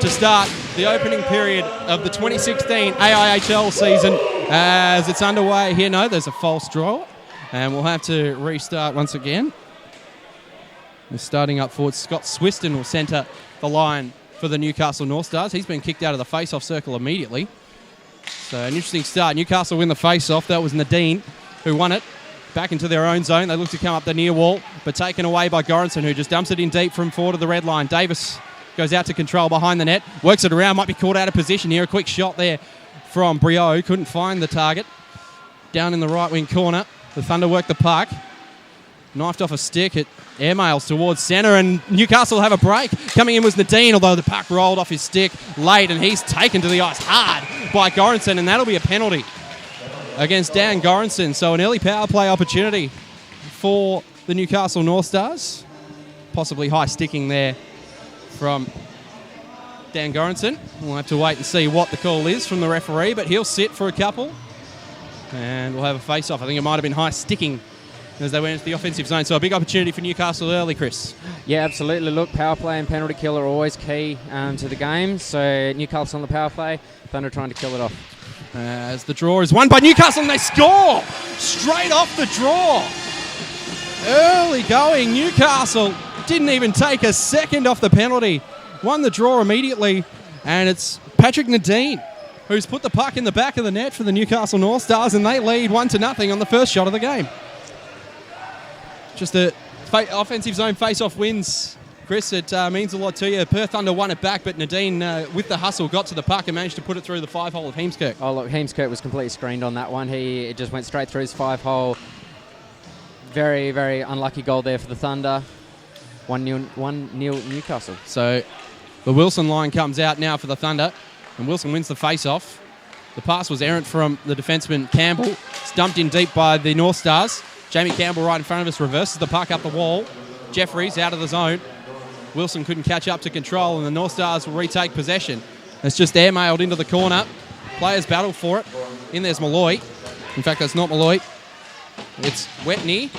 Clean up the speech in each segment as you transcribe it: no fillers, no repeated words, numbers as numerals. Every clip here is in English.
to start the opening period of the 2016 AIHL season as it's underway here. No, there's a false draw, and we'll have to restart once again. We're starting up forward. Scott Swiston will centre the line for the Newcastle North Stars. He's been kicked out of the face-off circle immediately. So an interesting start. Newcastle win the face-off. That was Nadine who won it. Back into their own zone. They look to come up the near wall, but taken away by Goranson, who just dumps it in deep from forward of the red line. Davis goes out to control behind the net. Works it around. Might be caught out of position here. A quick shot there from Brio. Couldn't find the target. Down in the right wing corner. The Thunder work the puck. Knifed off a stick. It airmails towards centre, and Newcastle have a break. Coming in was Nadine, although the puck rolled off his stick late, and he's taken to the ice hard by Goranson, and that'll be a penalty against Dan Goranson. So an early power play opportunity for the Newcastle North Stars. Possibly high sticking there from Dan Goranson. We'll have to wait and see what the call is from the referee, but he'll sit for a couple. And we'll have a face-off. I think it might have been high sticking as they went into the offensive zone. So a big opportunity for Newcastle early, Chris. Yeah, absolutely. Look, power play and penalty kill are always key to the game. So Newcastle on the power play, Thunder trying to kill it off. As the draw is won by Newcastle, and they score straight off the draw. Early going. Newcastle didn't even take a second off the penalty. Won the draw immediately, and it's Patrick Nadine who's put the puck in the back of the net for the Newcastle North Stars, and they lead 1-0 on the first shot of the game. Just the offensive zone face-off wins. Chris, it means a lot to you. Perth Thunder won it back, but Nadine, with the hustle, got to the puck and managed to put it through the 5-hole of Heemskirk. Oh, look, Heemskirk was completely screened on that one. It just went straight through his 5-hole. Very, very unlucky goal there for the Thunder. 1-0 Newcastle. So the Wilson line comes out now for the Thunder, and Wilson wins the face-off. The pass was errant from the defenseman Campbell. It's dumped in deep by the North Stars. Jamie Campbell right in front of us reverses the puck up the wall. Jeffries out of the zone. Wilson couldn't catch up to control, and the North Stars will retake possession. It's just airmailed into the corner. Players battle for it. In there's Malloy. In fact, that's not Malloy. It's Wetney,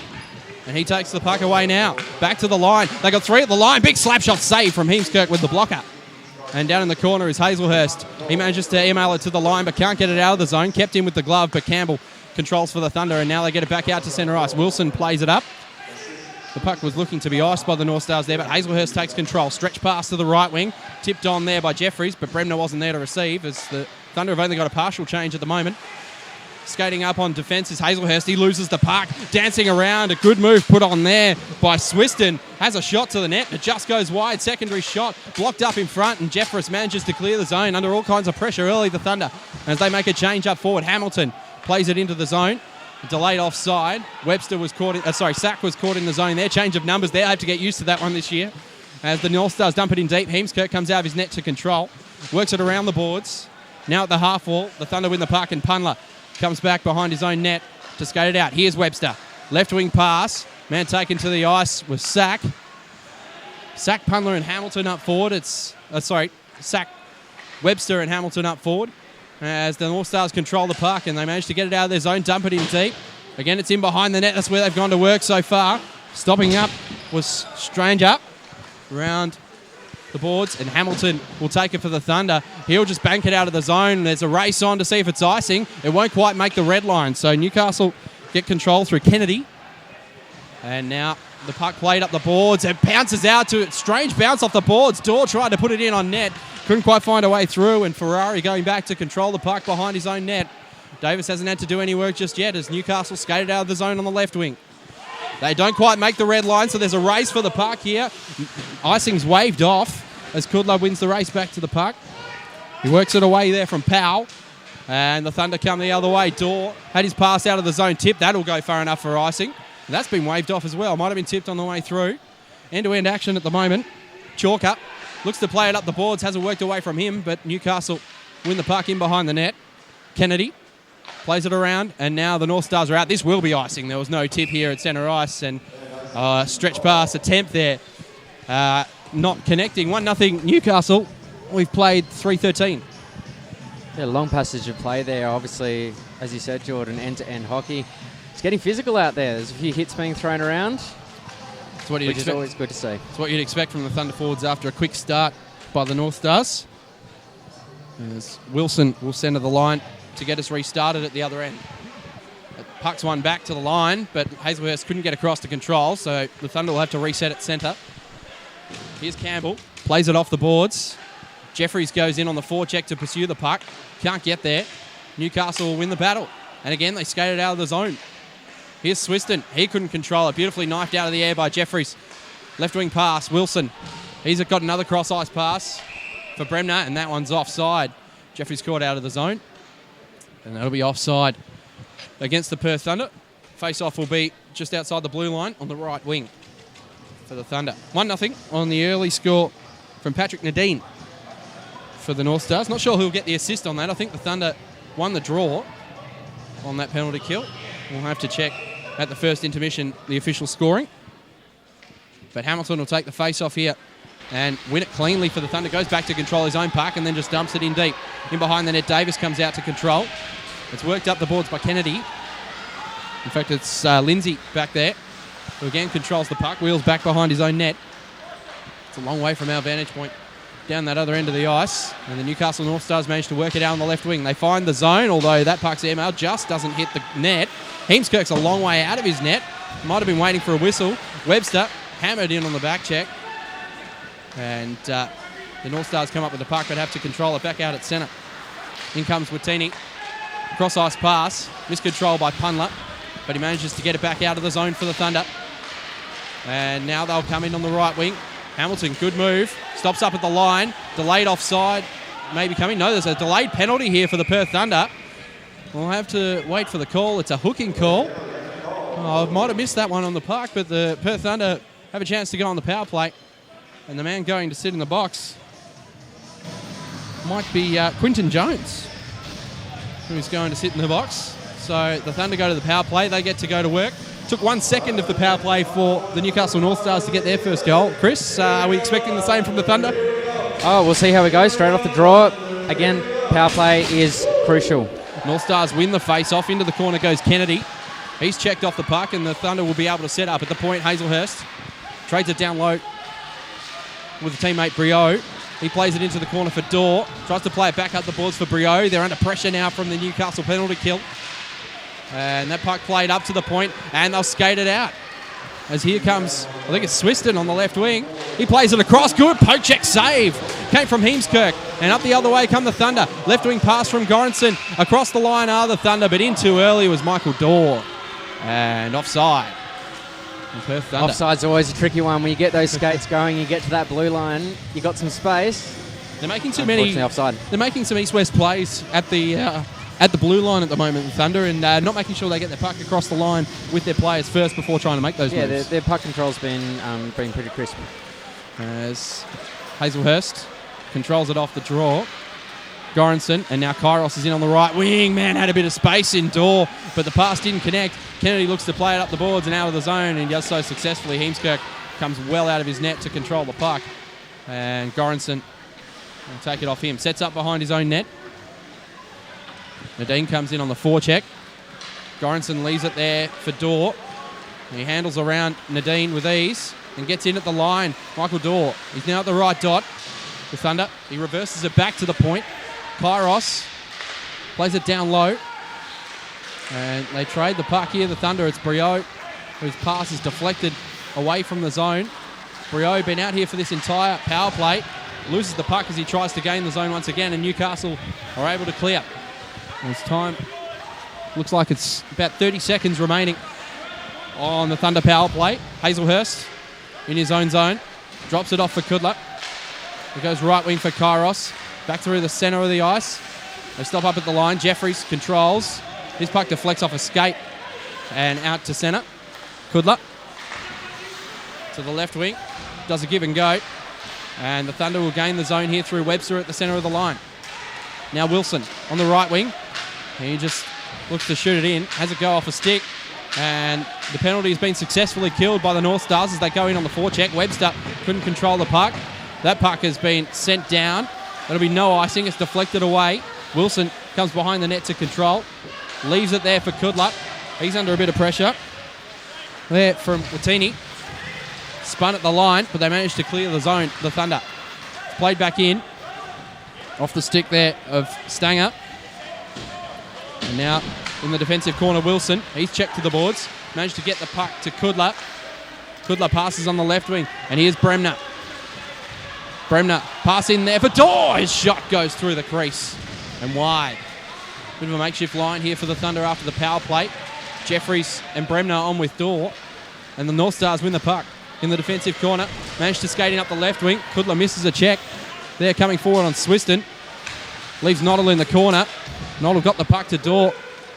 and he takes the puck away now. Back to the line. They got three at the line. Big slap shot save from Heemskirk with the blocker. And down in the corner is Hazelhurst. He manages to email it to the line, but can't get it out of the zone. Kept in with the glove, but Campbell controls for the Thunder, and now they get it back out to centre ice. Wilson plays it up. The puck was looking to be iced by the North Stars there, but Hazelhurst takes control. Stretch pass to the right wing. Tipped on there by Jeffries, but Bremner wasn't there to receive, as the Thunder have only got a partial change at the moment. Skating up on defence is Hazelhurst. He loses the puck. Dancing around. A good move put on there by Swiston. Has a shot to the net. It just goes wide. Secondary shot. Blocked up in front, and Jeffries manages to clear the zone under all kinds of pressure early, the Thunder, as they make a change up forward. Hamilton plays it into the zone. Delayed offside. Webster was caught in, Sack was caught in the zone there. Change of numbers there. I have to get used to that one this year. As the North Stars dump it in deep. Heemskirk comes out of his net to control. Works it around the boards. Now at the half wall. The Thunder win the puck, and Punler comes back behind his own net to skate it out. Here's Webster. Left wing pass. Man taken to the ice with Sack. Sack, Punler and Hamilton up forward. Sack, Webster and Hamilton up forward. As the North Stars control the puck, and they manage to get it out of their zone, dump it in deep. Again, it's in behind the net. That's where they've gone to work so far. Stopping up was Stranger around the boards, and Hamilton will take it for the Thunder. He'll just bank it out of the zone. There's a race on to see if it's icing. It won't quite make the red line, so Newcastle get control through Kennedy. And now the puck played up the boards. It bounces out to it. Strange bounce off the boards. Dorr tried to put it in on net. Couldn't quite find a way through, and Ferrari going back to control the puck behind his own net. Davis hasn't had to do any work just yet as Newcastle skated out of the zone on the left wing. They don't quite make the red line, so there's a race for the puck here. Icing's waved off as Kudlow wins the race back to the puck. He works it away there from Powell, and the Thunder come the other way. Dorr had his pass out of the zone tip. That'll go far enough for icing. And that's been waved off as well. Might have been tipped on the way through. End-to-end action at the moment. Chalker looks to play it up the boards. Hasn't worked away from him, but Newcastle win the puck in behind the net. Kennedy plays it around, and now the North Stars are out. This will be icing. There was no tip here at centre ice, and stretch pass attempt there. Not connecting. 1-0 Newcastle. We've played 3:13. Yeah, long passage of play there. Obviously, as you said, Jordan, end-to-end hockey. It's getting physical out there. There's a few hits being thrown around, which is always good to see. It's what you'd expect from the Thunder forwards after a quick start by the North Stars. As Wilson will centre the line to get us restarted at the other end. Puck's one back to the line, but Hazelhurst couldn't get across to control, so the Thunder will have to reset at centre. Here's Campbell, plays it off the boards. Jeffries goes in on the forecheck to pursue the puck. Can't get there. Newcastle will win the battle. And again, they skated out of the zone. Here's Swiston. He couldn't control it. Beautifully knifed out of the air by Jeffries. Left wing pass, Wilson. He's got another cross-ice pass for Bremner, and that one's offside. Jeffries caught out of the zone, and that'll be offside against the Perth Thunder. Face-off will be just outside the blue line on the right wing for the Thunder. 1-0 on the early score from Patrick Nadine for the North Stars. Not sure who'll get the assist on that. I think the Thunder won the draw on that penalty kill. We'll have to check at the first intermission the official scoring. But Hamilton will take the face-off here and win it cleanly for the Thunder. Goes back to control his own puck and then just dumps it in deep. In behind the net, Davis comes out to control. It's worked up the boards by Kennedy. In fact, it's Lindsay back there, who again controls the puck, wheels back behind his own net. It's a long way from our vantage point down that other end of the ice. And the Newcastle North Stars managed to work it out on the left wing. They find the zone, although that puck's airmail just doesn't hit the net. Heemskirk's a long way out of his net. Might have been waiting for a whistle. Webster hammered in on the back check. And the North Stars come up with the puck, but have to control it back out at centre. In comes Watini. Cross-ice pass. Miscontrol by Punler, but he manages to get it back out of the zone for the Thunder. And now they'll come in on the right wing. Hamilton, good move. Stops up at the line. Delayed offside. Maybe coming. No, there's a delayed penalty here for the Perth Thunder. We'll have to wait for the call. It's a hooking call. Oh, I might have missed that one on the puck, but the Perth Thunder have a chance to go on the power play. And the man going to sit in the box might be Quinton Jones, who's going to sit in the box. So the Thunder go to the power play. They get to go to work. Took 1 second of the power play for the Newcastle North Stars to get their first goal. Chris, are we expecting the same from the Thunder? Oh, we'll see how we go. Straight off the draw. Again, power play is crucial. North Stars win the face-off. Into the corner goes Kennedy. He's checked off the puck, and the Thunder will be able to set up at the point. Hazelhurst trades it down low with the teammate Brio. He plays it into the corner for Dorr. Tries to play it back up the boards for Brio. They're under pressure now from the Newcastle penalty kill. And that puck played up to the point, and they'll skate it out. As here comes, I think it's Swiston on the left wing. He plays it across. Good poke check save. Came from Heemskirk. And up the other way come the Thunder. Left wing pass from Goranson. Across the line are the Thunder, but in too early was Michael Dorr. And offside. Perth Thunder. Offside's always a tricky one. When you get those skates going, you get to that blue line, you got some space. They're making too many. Offside. They're making some east-west plays at the blue line at the moment, the Thunder, and not making sure they get their puck across the line with their players first before trying to make those moves. Yeah, their puck control's been pretty crisp. As Hazelhurst controls it off the draw. Goranson, and now Kairos is in on the right wing. Man, had a bit of space in Dorr, but the pass didn't connect. Kennedy looks to play it up the boards and out of the zone, and he does so successfully. Heemskirk comes well out of his net to control the puck, and Goranson will take it off him. Sets up behind his own net. Nadine comes in on the forecheck. Goranson leaves it there for Dorr. He handles around Nadine with ease and gets in at the line. Michael Dorr, he's now at the right dot. The Thunder, he reverses it back to the point. Kairos plays it down low. And they trade the puck here. The Thunder, it's Brio, whose pass is deflected away from the zone. Brio been out here for this entire power play. Loses the puck as he tries to gain the zone once again, and Newcastle are able to clear. And it's time. Looks like it's about 30 seconds remaining on the Thunder power play. Hazelhurst in his own zone. Drops it off for Kudla. It goes right wing for Kairos. Back through the centre of the ice. They stop up at the line. Jeffries controls. His puck deflects off a skate and out to centre. Kudla to the left wing. Does a give and go. And the Thunder will gain the zone here through Webster at the centre of the line. Now Wilson on the right wing. He just looks to shoot it in. Has it go off a stick. And the penalty has been successfully killed by the North Stars as they go in on the forecheck. Webster couldn't control the puck. That puck has been sent down. There'll be no icing. It's deflected away. Wilson comes behind the net to control. Leaves it there for Kudla. He's under a bit of pressure. There from Watini. Spun at the line, but they managed to clear the zone. The Thunder. It's played back in. Off the stick there of Stanger. And now in the defensive corner, Wilson. He's checked to the boards. Managed to get the puck to Kudla. Kudla passes on the left wing. And here's Bremner. Bremner pass in there for Dorr. His shot goes through the crease and wide. Bit of a makeshift line here for the Thunder after the power play. Jeffries and Bremner on with Dorr. And the North Stars win the puck in the defensive corner. Managed to skate in up the left wing. Kudla misses a check. They're coming forward on Swiston. Leaves Noddle in the corner. Noddle got the puck to Dorr,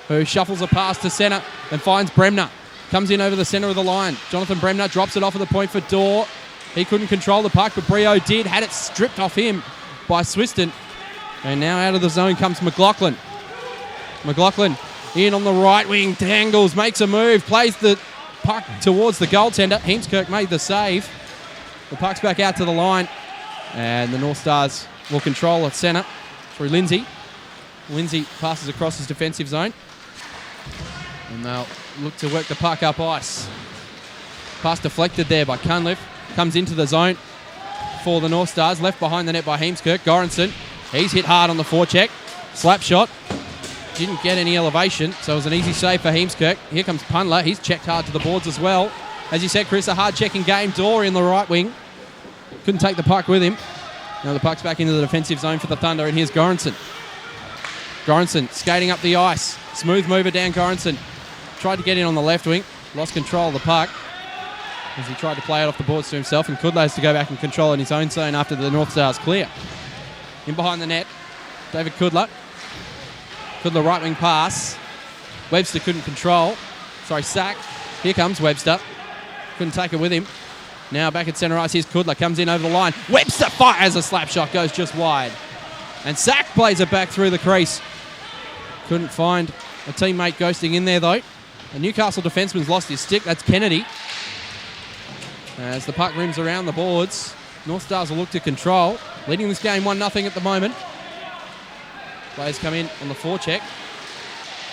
who shuffles a pass to centre and finds Bremner. Comes in over the centre of the line. Jonathan Bremner drops it off at the point for Dorr. He couldn't control the puck, but Brio did. Had it stripped off him by Swiston. And now out of the zone comes McLaughlin. McLaughlin in on the right wing. Tangles, makes a move, plays the puck towards the goaltender. Heemskirk made the save. The puck's back out to the line. And the North Stars will control at centre through Lindsay. Lindsay passes across his defensive zone. And they'll look to work the puck up ice. Pass deflected there by Cunliffe. Comes into the zone for the North Stars. Left behind the net by Heemskirk. Goranson. He's hit hard on the forecheck. Slap shot. Didn't get any elevation, so it was an easy save for Heemskirk. Here comes Pundler. He's checked hard to the boards as well. As you said, Chris, a hard checking game. Dorr in the right wing. Couldn't take the puck with him. Now the puck's back into the defensive zone for the Thunder, and here's Goranson. Goranson skating up the ice. Smooth mover down Goranson. Tried to get in on the left wing. Lost control of the puck as he tried to play it off the boards to himself, and Kudla has to go back and control in his own zone after the North Stars clear. In behind the net, David Kudla. Kudla right wing pass. Webster couldn't control. Sack. Here comes Webster. Couldn't take it with him. Now back at centre ice, here's Kudla. Comes in over the line. Webster fires a slap shot, goes just wide. And Sack plays it back through the crease. Couldn't find a teammate ghosting in there though. The Newcastle defenseman's lost his stick. That's Kennedy. As the puck rims around the boards, North Stars will look to control. Leading this game 1-0 at the moment. Players come in on the forecheck.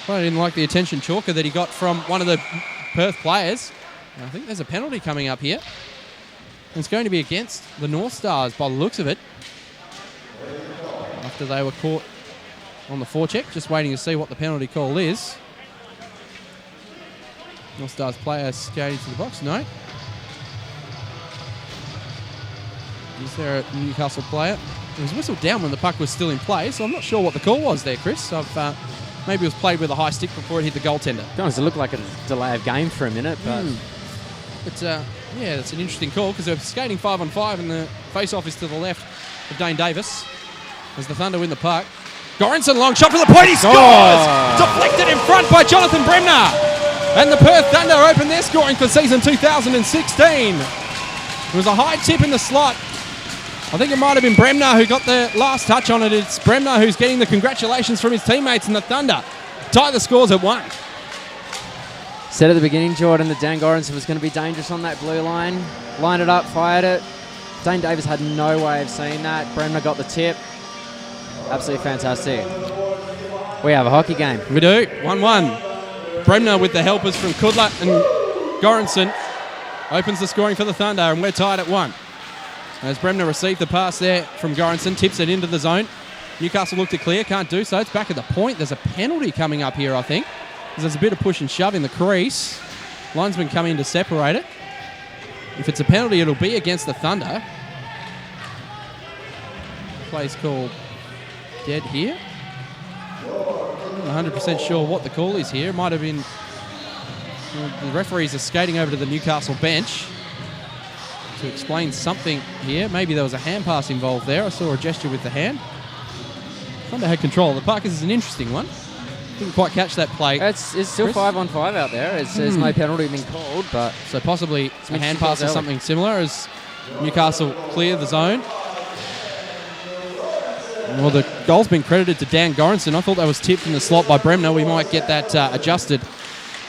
Well, I didn't like the attention chalker that he got from one of the Perth players. And I think there's a penalty coming up here. And it's going to be against the North Stars by the looks of it. After they were caught on the forecheck. Just waiting to see what the penalty call is. North Stars player skating to the box. No. Is there a Newcastle player? It was whistled down when the puck was still in play, so I'm not sure what the call was there, Chris. Maybe it was played with a high stick before it hit the goaltender. It looked like a delay of game for a minute, but... Yeah, that's an interesting call because they're skating 5-on-5 and the face-off is to the left of Dane Davis as the Thunder win the puck. Goranson, long shot for the point, he scores! Deflected in front by Jonathan Bremner. And the Perth Thunder open their scoring for season 2016. It was a high tip in the slot. I think it might have been Bremner who got the last touch on it. It's Bremner who's getting the congratulations from his teammates in the Thunder. Tie the scores at 1. Said at the beginning, Jordan, that Dan Goranson was going to be dangerous on that blue line. Lined it up, fired it. Dane Davis had no way of seeing that. Bremner got the tip. Absolutely fantastic. We have a hockey game. We do. 1-1. Bremner with the helpers from Kudla and Goranson opens the scoring for the Thunder, and we're tied at 1. As Bremner received the pass there from Goranson, tips it into the zone. Newcastle look to clear, can't do so. It's back at the point. There's a penalty coming up here, I think. There's a bit of push and shove in the crease. Linesman coming in to separate it. If it's a penalty, it'll be against the Thunder. Play's called dead here. I'm not 100% sure what the call is here. It might have been... the referees are skating over to the Newcastle bench to explain something here. Maybe there was a hand pass involved there. I saw a gesture with the hand. Thunder had control of the puck. This is an interesting one. Didn't quite catch that play. It's still 5-on-5 out there. There's no penalty being called, but... So possibly a hand pass or something similar as Newcastle clear the zone. Well, the goal's been credited to Dan Goranson. I thought that was tipped in the slot by Bremner. We might get that adjusted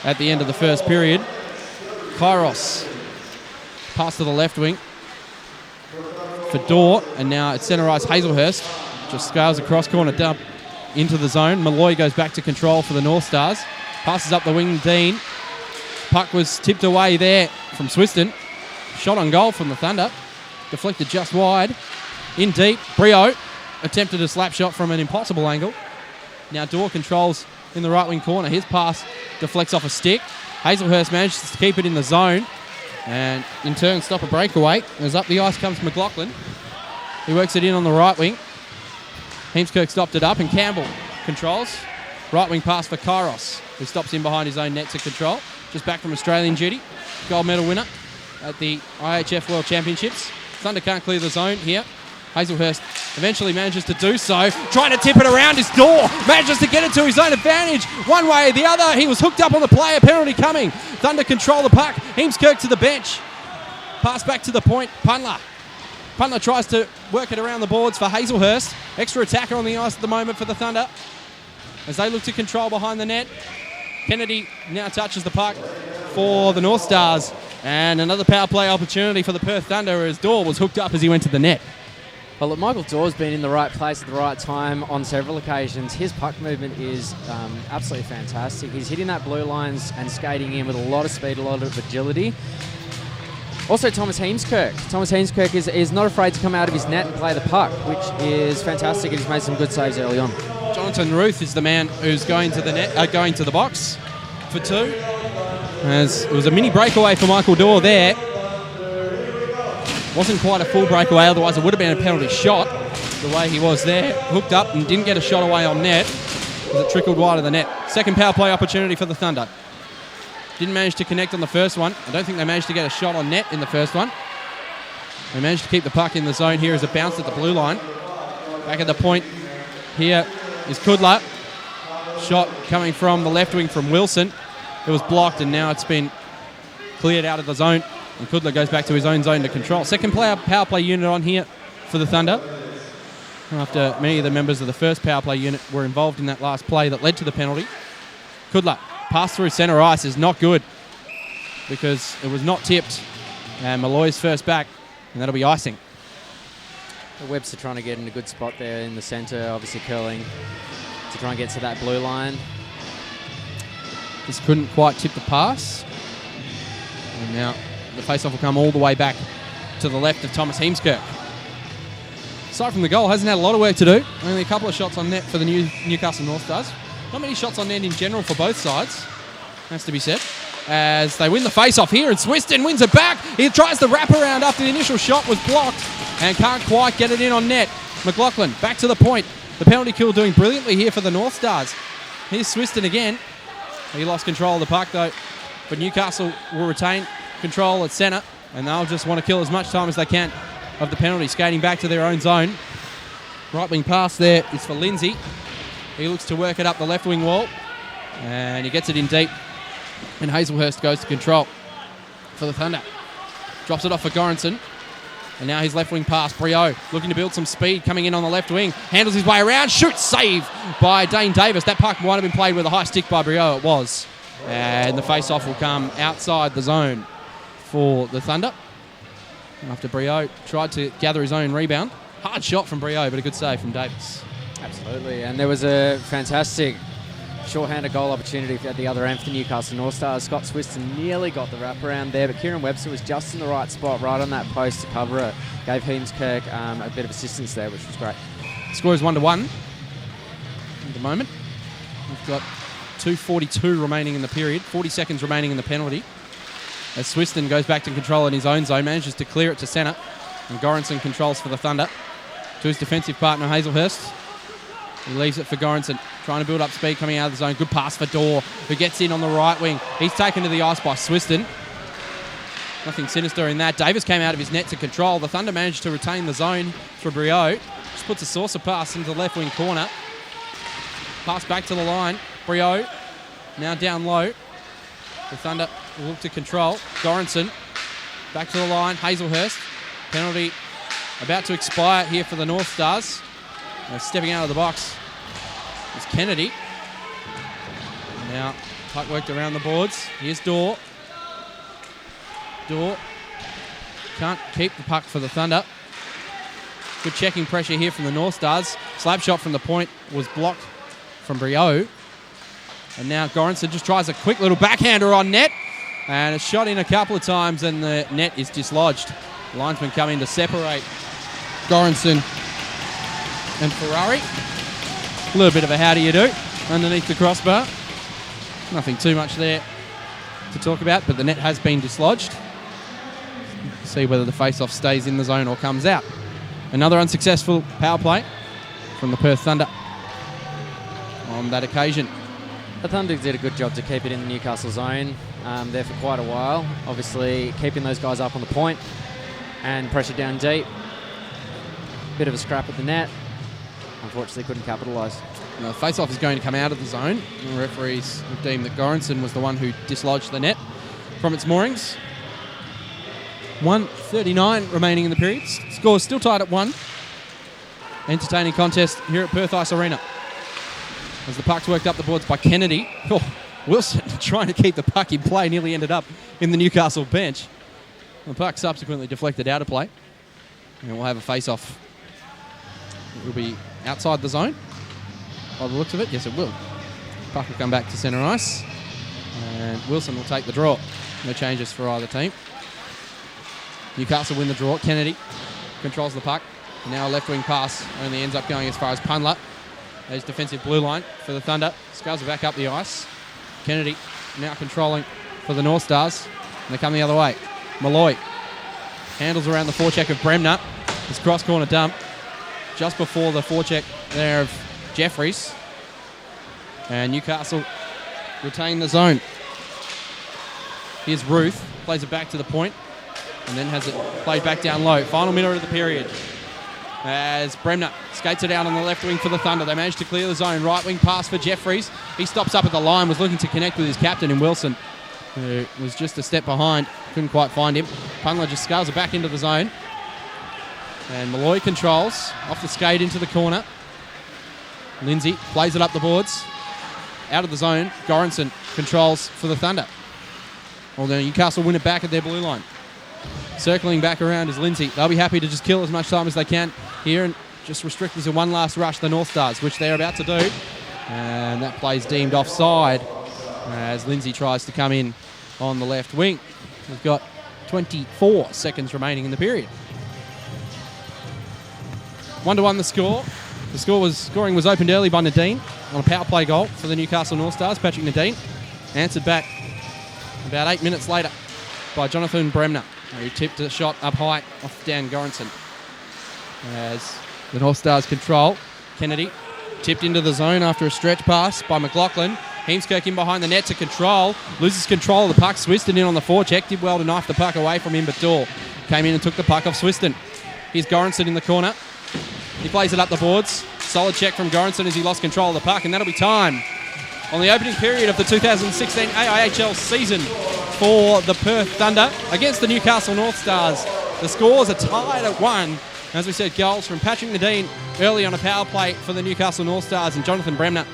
at the end of the first period. Kairos. Pass to the left wing for Dorr, and now it's centre ice. Hazelhurst just scales across corner dump into the zone. Malloy goes back to control for the North Stars. Passes up the wing, Dean. Puck was tipped away there from Swiston. Shot on goal from the Thunder. Deflected just wide. In deep, Brio attempted a slap shot from an impossible angle. Now Dorr controls in the right wing corner. His pass deflects off a stick. Hazelhurst manages to keep it in the zone and in turn stop a breakaway. As up the ice comes McLaughlin. He works it in on the right wing. Heemskirk stopped it up and Campbell controls. Right wing pass for Kairos, who stops in behind his own net to control. Just back from Australian duty. Gold medal winner at the IHF World Championships. Thunder can't clear the zone here. Hazelhurst eventually manages to do so. Trying to tip it around his door. Manages to get it to his own advantage. One way or the other. He was hooked up on the player. Penalty coming. Thunder control the puck. Heemskirk to the bench. Pass back to the point. Punler. Punler tries to work it around the boards for Hazelhurst. Extra attacker on the ice at the moment for the Thunder as they look to control behind the net. Kennedy now touches the puck for the North Stars. And another power play opportunity for the Perth Thunder as Dorr was hooked up as he went to the net. Well, look, Michael Dorr's been in the right place at the right time on several occasions. His puck movement is absolutely fantastic. He's hitting that blue lines and skating in with a lot of speed, a lot of agility. Also, Thomas Heemskirk. Thomas Heemskirk is not afraid to come out of his net and play the puck, which is fantastic, and he's made some good saves early on. Jonathan Ruth is the man who's going to the net, going to the box for two. As it was a mini breakaway for Michael Dorr there. Wasn't quite a full breakaway, otherwise it would have been a penalty shot. The way he was there, hooked up and didn't get a shot away on net as it trickled wide of the net. Second power play opportunity for the Thunder. Didn't manage to connect on the first one. I don't think they managed to get a shot on net in the first one. They managed to keep the puck in the zone here as it bounced at the blue line. Back at the point here is Kudla. Shot coming from the left wing from Wilson. It was blocked and now it's been cleared out of the zone. And Kudla goes back to his own zone to control. Second power play unit on here for the Thunder. After many of the members of the first power play unit were involved in that last play that led to the penalty. Kudla, pass through centre ice is not good because it was not tipped. And Malloy's first back, and that'll be icing. Webster trying to get in a good spot there in the centre, obviously curling to try and get to that blue line. Just couldn't quite tip the pass. And now the face-off will come all the way back to the left of Thomas Heemskirk. Aside from the goal, hasn't had a lot of work to do. Only a couple of shots on net for the Newcastle North Stars. Not many shots on net in general for both sides, has to be said. As they win the face-off here, and Swiston wins it back. He tries the wraparound after the initial shot was blocked and can't quite get it in on net. McLaughlin back to the point. The penalty kill doing brilliantly here for the North Stars. Here's Swiston again. He lost control of the puck though, but Newcastle will retain control at centre, and they'll just want to kill as much time as they can of the penalty, skating back to their own zone. Right wing pass there is for Lindsay. He looks to work it up the left wing wall, and he gets it in deep, and Hazelhurst goes to control for the Thunder. Drops it off for Goranson, and now his left wing pass, Brio looking to build some speed, coming in on the left wing, handles his way around, shoots, save by Dane Davis. That puck might have been played with a high stick by Brio, it was, and the face-off will come outside the zone for the Thunder. After Brio tried to gather his own rebound. Hard shot from Brio, but a good save from Davis. Absolutely, and there was a fantastic short-handed goal opportunity at the other end for the Newcastle North Stars. Scott Swiston nearly got the wraparound there, but Kieran Webster was just in the right spot, right on that post to cover it. Gave Heemskirk a bit of assistance there, which was great. Score is 1-1 at the moment. We've got 2:42 remaining in the period, 40 seconds remaining in the penalty. As Swiston goes back to control in his own zone, manages to clear it to centre, and Goranson controls for the Thunder. To his defensive partner, Hazelhurst. He leaves it for Goranson, trying to build up speed coming out of the zone. Good pass for Dorr, who gets in on the right wing. He's taken to the ice by Swiston. Nothing sinister in that. Davis came out of his net to control. The Thunder managed to retain the zone for Brio. Just puts a saucer pass into the left wing corner. Pass back to the line. Brio now down low. The Thunder will look to control. Goranson back to the line. Hazelhurst. Penalty about to expire here for the North Stars. Stepping out of the box is Kennedy. Now, puck worked around the boards. Here's Dorr. Dorr can't keep the puck for the Thunder. Good checking pressure here from the North Stars. Slap shot from the point was blocked from Brio. And now Goranson just tries a quick little backhander on net. And it's shot in a couple of times and the net is dislodged. The linesman coming to separate Goranson and Ferrari. A little bit of a how do you do underneath the crossbar. Nothing too much there to talk about, but the net has been dislodged. See whether the face-off stays in the zone or comes out. Another unsuccessful power play from the Perth Thunder on that occasion. The Thunder did a good job to keep it in the Newcastle zone there for quite a while. Obviously, keeping those guys up on the point and pressure down deep. Bit of a scrap at the net. Unfortunately, couldn't capitalise. The face-off is going to come out of the zone. The referees have deemed that Goranson was the one who dislodged the net from its moorings. 1:39 remaining in the period. Score still tied at 1. Entertaining contest here at Perth Ice Arena. As the puck's worked up the boards by Kennedy. Oh, Wilson trying to keep the puck in play, nearly ended up in the Newcastle bench. The puck subsequently deflected out of play. And we'll have a face-off. It will be outside the zone. By the looks of it, yes it will. Puck will come back to centre ice. And Wilson will take the draw. No changes for either team. Newcastle win the draw. Kennedy controls the puck. Now a left wing pass only ends up going as far as Punla. There's defensive blue line for the Thunder. Sculls are back up the ice. Kennedy now controlling for the North Stars. And they come the other way. Malloy handles around the forecheck of Bremner. His cross corner dump just before the forecheck there of Jeffries. And Newcastle retain the zone. Here's Ruth. Plays it back to the point. And then has it played back down low. Final minute of the period. As Bremner skates it out on the left wing for the Thunder. They manage to clear the zone. Right wing pass for Jeffries. He stops up at the line. Was looking to connect with his captain in Wilson, who was just a step behind. Couldn't quite find him. Punla just scales it back into the zone. And Malloy controls. Off the skate into the corner. Lindsay plays it up the boards. Out of the zone. Goranson controls for the Thunder. Although Newcastle win it back at their blue line. Circling back around is Lindsay. They'll be happy to just kill as much time as they can here and just restrict this to one last rush, the North Stars, which they're about to do. And that play's deemed offside as Lindsay tries to come in on the left wing. We've got 24 seconds remaining in the period. 1-1 the score. The scoring was opened early by Nadine on a power play goal for the Newcastle North Stars. Patrick Nadine answered back about 8 minutes later by Jonathan Bremner, who tipped a shot up high off Dan Goranson. As the North Stars control, Kennedy tipped into the zone after a stretch pass by McLaughlin. Heemskirk in behind the net to control. Loses control of the puck. Swiston in on the forecheck. Did well to knife the puck away from him, but Dorr came in and took the puck off Swiston. Here's Goranson in the corner. He plays it up the boards. Solid check from Goranson as he lost control of the puck, and that'll be time on the opening period of the 2016 AIHL season for the Perth Thunder against the Newcastle North Stars. The scores are tied at 1. As we said, goals from Patrick Nadine early on a power play for the Newcastle North Stars and Jonathan Bremner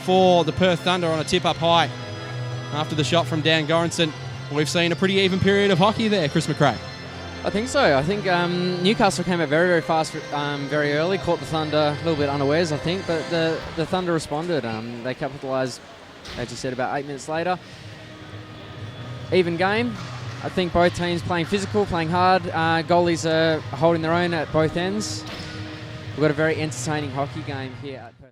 for the Perth Thunder on a tip up high after the shot from Dan Goranson. We've seen a pretty even period of hockey there, Chris McRae. I think so. I think Newcastle came out very, very fast, very early, caught the Thunder a little bit unawares, I think, but the Thunder responded. They capitalised, as you said, about 8 minutes later. Even game. I think both teams playing physical, playing hard. Goalies are holding their own at both ends. We've got a very entertaining hockey game here at Perth.